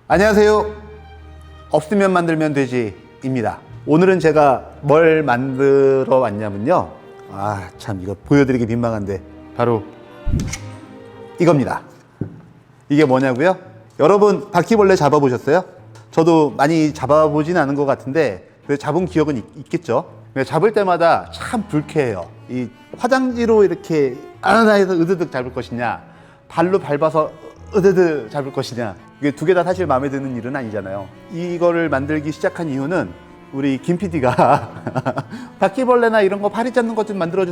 안녕하세요. 없으면 만들면 되지입니다. 오늘은 제가 뭘 만들어 왔냐면요. 참 이거 보여드리기 민망한데 바로 이겁니다. 이게 뭐냐고요? 여러분 바퀴벌레 잡아보셨어요? 저도 많이 잡아보진 않은 것 같은데 그래도 잡은 기억은 있겠죠. 잡을 때마다 참 불쾌해요. 이 화장지로 이렇게 아나나해서 으드득 잡을 것이냐, 발로 밟아서 으드득 잡을 것이냐, 이게 두 개 다 사실 마음에 드는 일은 아니잖아요. 이거를 만들기 시작한 이유는 우리 김 PD가 바퀴벌레나 이런 거 파리 잡는 것 좀 만들어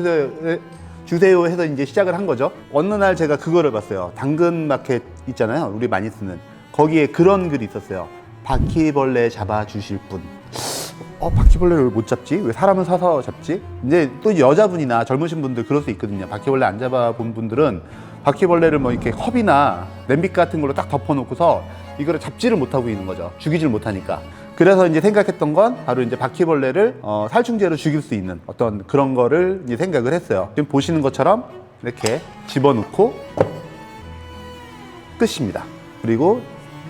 주세요 해서 이제 시작을 한 거죠. 어느 날 제가 그거를 봤어요. 당근 마켓 있잖아요. 우리 많이 쓰는. 거기에 그런 글이 있었어요. 바퀴벌레 잡아 주실 분. 바퀴벌레를 왜 못 잡지? 왜 사람은 사서 잡지? 이제 또 여자분이나 젊으신 분들 그럴 수 있거든요. 바퀴벌레 안 잡아본 분들은 바퀴벌레를 뭐 이렇게 컵이나 냄비 같은 걸로 딱 덮어놓고서 이거를 잡지를 못하고 있는 거죠. 죽이질 못하니까. 그래서 이제 생각했던 건 바로 이제 바퀴벌레를 살충제로 죽일 수 있는 어떤 그런 거를 이제 생각을 했어요. 지금 보시는 것처럼 이렇게 집어넣고 끝입니다. 그리고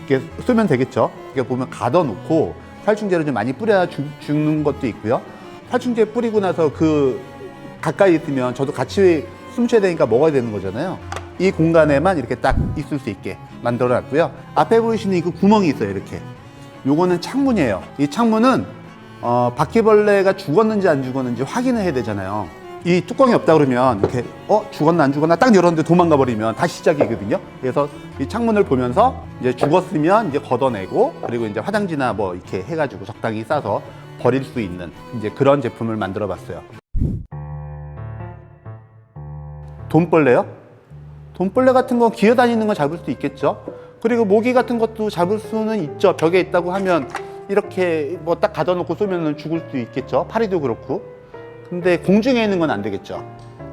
이렇게 쏘면 되겠죠. 이렇게 보면 가둬놓고 살충제를 좀 많이 뿌려 죽는 것도 있고요. 살충제 뿌리고 나서 그 가까이 있으면 저도 같이 숨쉬어야 되니까 먹어야 되는 거잖아요. 이 공간에만 이렇게 딱 있을 수 있게 만들어 놨고요. 앞에 보이시는 그 구멍이 있어요. 이렇게. 요거는 창문이에요. 이 창문은 바퀴벌레가 죽었는지 안 죽었는지 확인을 해야 되잖아요. 이 뚜껑이 없다 그러면 이렇게 죽었나 안 죽었나 딱 열었는데 도망가 버리면 다시 시작이거든요. 그래서 이 창문을 보면서 이제 죽었으면 이제 걷어내고, 그리고 이제 화장지나 뭐 이렇게 해가지고 적당히 싸서 버릴 수 있는 이제 그런 제품을 만들어 봤어요. 돈벌레요? 돈벌레 같은 거 기어다니는 거 잡을 수 있겠죠. 그리고 모기 같은 것도 잡을 수는 있죠. 벽에 있다고 하면 이렇게 뭐 딱 가둬놓고 쏘면 죽을 수 있겠죠. 파리도 그렇고. 근데 공중에 있는 건 안 되겠죠.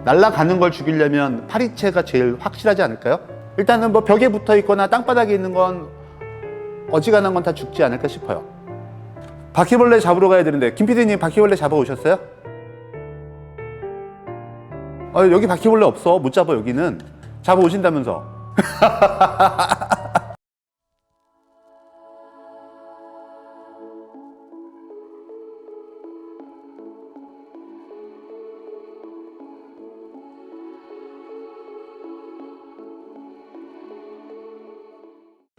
날아가는 걸 죽이려면 파리채가 제일 확실하지 않을까요? 일단은 뭐 벽에 붙어 있거나 땅바닥에 있는 건 어지간한 건 다 죽지 않을까 싶어요. 바퀴벌레 잡으러 가야 되는데, 김 PD님 바퀴벌레 잡아 오셨어요? 여기 바퀴벌레 없어. 못 잡아. 여기는 잡아 오신다면서.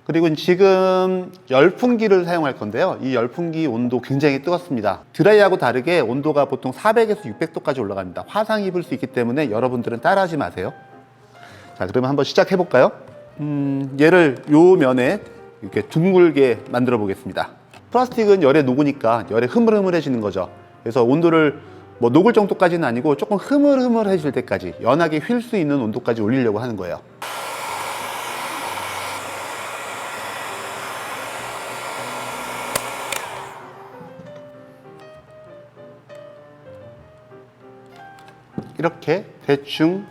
그리고 지금 열풍기를 사용할 건데요. 이 열풍기 온도 굉장히 뜨겁습니다. 드라이하고 다르게 온도가 보통 400에서 600도까지 올라갑니다. 화상 입을 수 있기 때문에 여러분들은 따라하지 마세요. 자, 그러면 한번 시작해 볼까요? 얘를 요 면에 이렇게 둥글게 만들어 보겠습니다. 플라스틱은 열에 녹으니까 열에 흐물흐물해지는 거죠. 그래서 온도를 뭐 녹을 정도까지는 아니고 조금 흐물흐물해질 때까지, 연하게 휠 수 있는 온도까지 올리려고 하는 거예요. 이렇게 대충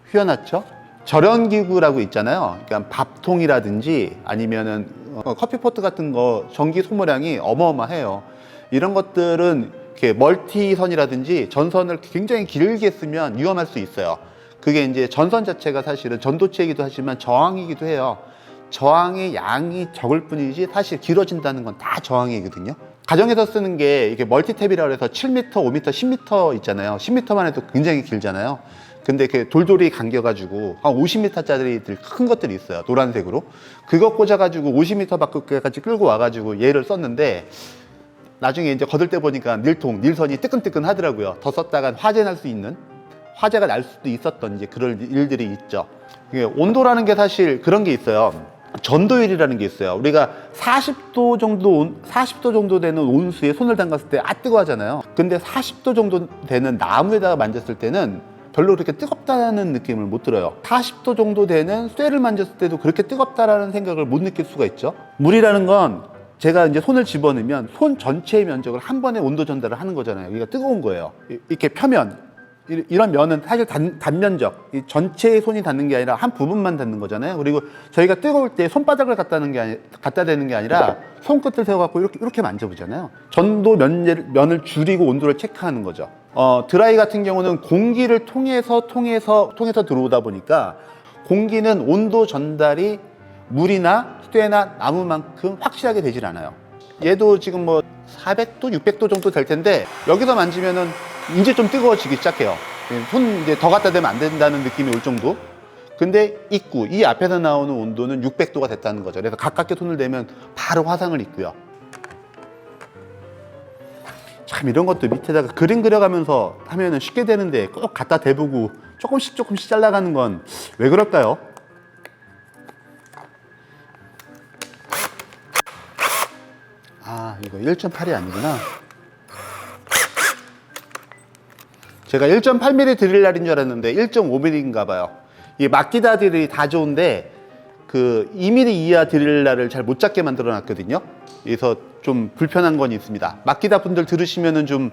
휘어놨죠. 절연기구라고 있잖아요. 그러니까 밥통이라든지 아니면은 커피포트 같은 거 전기 소모량이 어마어마해요. 이런 것들은 이렇게 멀티선이라든지 전선을 굉장히 길게 쓰면 위험할 수 있어요. 그게 이제 전선 자체가 사실은 전도체이기도 하지만 저항이기도 해요. 저항의 양이 적을 뿐이지 사실 길어진다는 건 다 저항이거든요. 가정에서 쓰는 게 이게 멀티탭이라고 해서 7m, 5m, 10m 있잖아요. 10m만 해도 굉장히 길잖아요. 근데 이렇게 돌돌이 감겨가지고 한 50m짜리들 큰 것들이 있어요. 노란색으로. 그거 꽂아가지고 50m 밖까지 끌고 와가지고 얘를 썼는데, 나중에 이제 거들 때 보니까 닐선이 뜨끈뜨끈 하더라고요. 더 썼다간 화재가 날 수도 있었던 이제 그런 일들이 있죠. 온도라는 게 사실 그런 게 있어요. 전도율이라는 게 있어요. 우리가 40도 정도 되는 온수에 손을 담갔을 때 뜨거워하잖아요. 근데 40도 정도 되는 나무에다가 만졌을 때는 별로 그렇게 뜨겁다는 느낌을 못 들어요. 40도 정도 되는 쇠를 만졌을 때도 그렇게 뜨겁다라는 생각을 못 느낄 수가 있죠. 물이라는 건 제가 이제 손을 집어넣으면 손 전체의 면적을 한 번에 온도 전달을 하는 거잖아요. 여기가 뜨거운 거예요. 이렇게 표면, 이런 면은 사실 단면적, 이 전체의 손이 닿는 게 아니라 한 부분만 닿는 거잖아요. 그리고 저희가 뜨거울 때 손바닥을 갖다 대는 게 아니라 손끝을 세워갖고 이렇게 만져보잖아요. 전도 면을 줄이고 온도를 체크하는 거죠. 드라이 같은 경우는 공기를 통해서 들어오다 보니까 공기는 온도 전달이 물이나 쇠나 나무만큼 확실하게 되질 않아요. 얘도 지금 뭐 400도, 600도 정도 될 텐데 여기서 만지면은 이제 좀 뜨거워지기 시작해요. 손 이제 더 갖다 대면 안 된다는 느낌이 올 정도. 근데 입구, 이 앞에서 나오는 온도는 600도가 됐다는 거죠. 그래서 가깝게 손을 대면 바로 화상을 입고요. 참 이런 것도 밑에다가 그림 그려가면서 하면은 쉽게 되는데 꼭 갖다 대보고 조금씩 잘라가는 건 왜 그럴까요? 아, 이거 1.8이 아니구나. 제가 1.8mm 드릴 날인 줄 알았는데 1.5mm인가 봐요. 이 막기다들이 다 좋은데 그 2mm 이하 드릴 날을 잘 못 잡게 만들어 놨거든요. 그래서 좀 불편한 건 있습니다. 막기다 분들 들으시면은 좀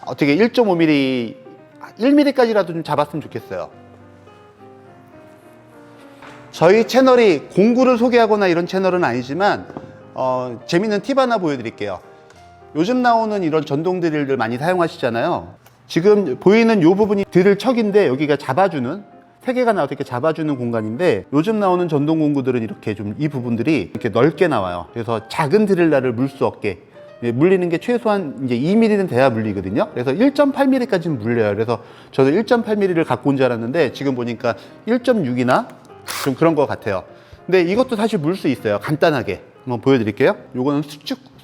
어떻게 1.5mm, 1mm까지라도 좀 잡았으면 좋겠어요. 저희 채널이 공구를 소개하거나 이런 채널은 아니지만 재밌는 팁 하나 보여드릴게요. 요즘 나오는 이런 전동 드릴들 많이 사용하시잖아요. 지금 보이는 이 부분이 드릴 척인데 여기가 잡아주는, 세 개가 나와서 이렇게 잡아주는 공간인데 요즘 나오는 전동 공구들은 이렇게 좀 이 부분들이 이렇게 넓게 나와요. 그래서 작은 드릴날을 물 수 없게, 물리는 게 최소한 이제 2mm는 돼야 물리거든요. 그래서 1.8mm까지는 물려요. 그래서 저도 1.8mm를 갖고 온 줄 알았는데 지금 보니까 1.6이나 좀 그런 것 같아요. 근데 이것도 사실 물 수 있어요. 간단하게 한번 보여드릴게요. 요거는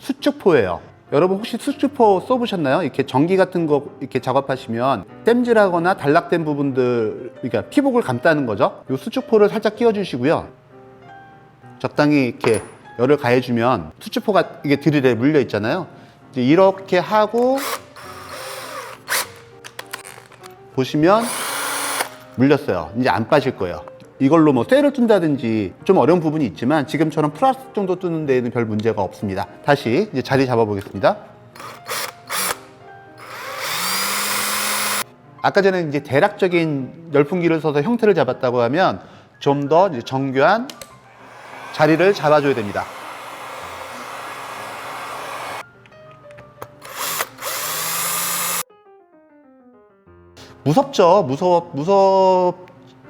수축포예요. 여러분 혹시 수축포 써보셨나요? 이렇게 전기 같은 거 이렇게 작업하시면 땜질하거나 단락된 부분들, 그러니까 피복을 감다는 거죠. 이 수축포를 살짝 끼워 주시고요. 적당히 이렇게 열을 가해주면 수축포가 이게 드릴에 물려 있잖아요. 이제 이렇게 하고 보시면 물렸어요. 이제 안 빠질 거예요. 이걸로 뭐 쇠를 뜬다든지 좀 어려운 부분이 있지만 지금처럼 플라스틱 정도 뜨는 데에는 별 문제가 없습니다. 다시 이제 자리 잡아 보겠습니다. 아까 전에 이제 대략적인 열풍기를 써서 형태를 잡았다고 하면 좀 더 정교한 자리를 잡아줘야 됩니다. 무섭죠?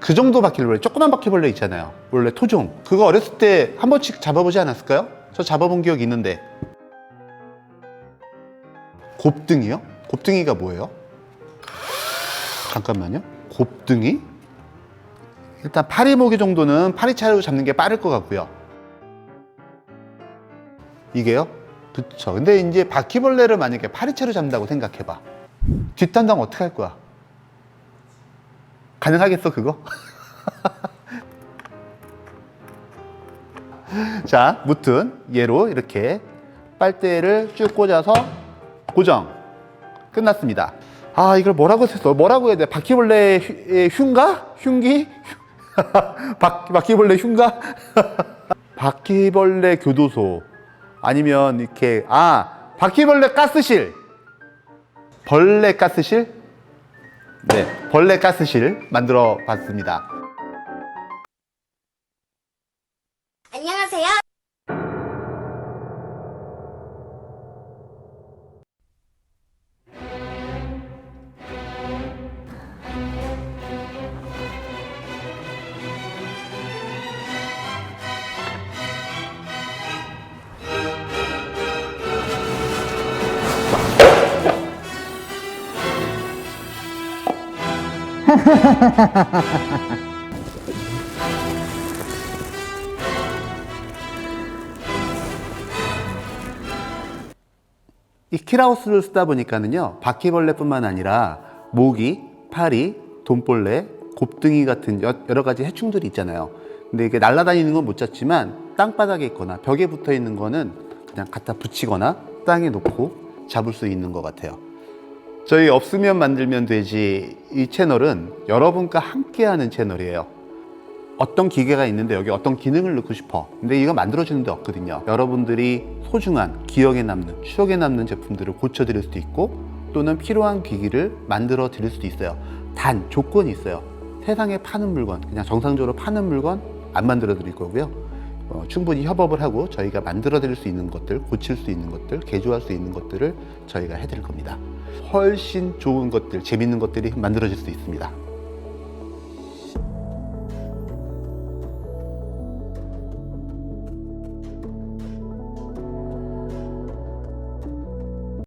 그 정도 바퀴벌레, 조그만 바퀴벌레 있잖아요. 원래 토종. 그거 어렸을 때 한 번씩 잡아보지 않았을까요? 저 잡아본 기억이 있는데. 곱등이요? 곱등이가 뭐예요? 잠깐만요. 곱등이? 일단 파리모기 정도는 파리채로 잡는 게 빠를 것 같고요. 이게요? 그쵸. 근데 이제 바퀴벌레를 만약에 파리채로 잡는다고 생각해봐. 뒷단당 어떻게 할 거야? 가능하겠어 그거? 자, 무튼 얘로 이렇게 빨대를 쭉 꽂아서 고정. 끝났습니다. 아, 이걸 뭐라고 했어? 뭐라고 해야 돼? 바퀴벌레의 흉가? 흉기? 바퀴벌레 흉가? 바퀴벌레 교도소. 아니면 이렇게, 바퀴벌레 가스실. 벌레 가스실? 네, 벌레 가스실 만들어 봤습니다. 안녕하세요. 이 킬하우스를 쓰다 보니까는요, 바퀴벌레뿐만 아니라 모기, 파리, 돈벌레, 곱등이 같은 여러 가지 해충들이 있잖아요. 근데 이게 날아다니는 건 못 잡지만 땅바닥에 있거나 벽에 붙어 있는 거는 그냥 갖다 붙이거나 땅에 놓고 잡을 수 있는 것 같아요. 저희 없으면 만들면 되지 이 채널은 여러분과 함께하는 채널이에요. 어떤 기계가 있는데 여기 어떤 기능을 넣고 싶어. 근데 이거 만들어주는 데 없거든요. 여러분들이 소중한 기억에 남는, 추억에 남는 제품들을 고쳐드릴 수도 있고 또는 필요한 기기를 만들어 드릴 수도 있어요. 단 조건이 있어요. 세상에 파는 물건, 그냥 정상적으로 파는 물건 안 만들어 드릴 거고요. 충분히 협업을 하고 저희가 만들어 드릴 수 있는 것들, 고칠 수 있는 것들, 개조할 수 있는 것들을 저희가 해드릴 겁니다. 훨씬 좋은 것들, 재밌는 것들이 만들어질 수 있습니다.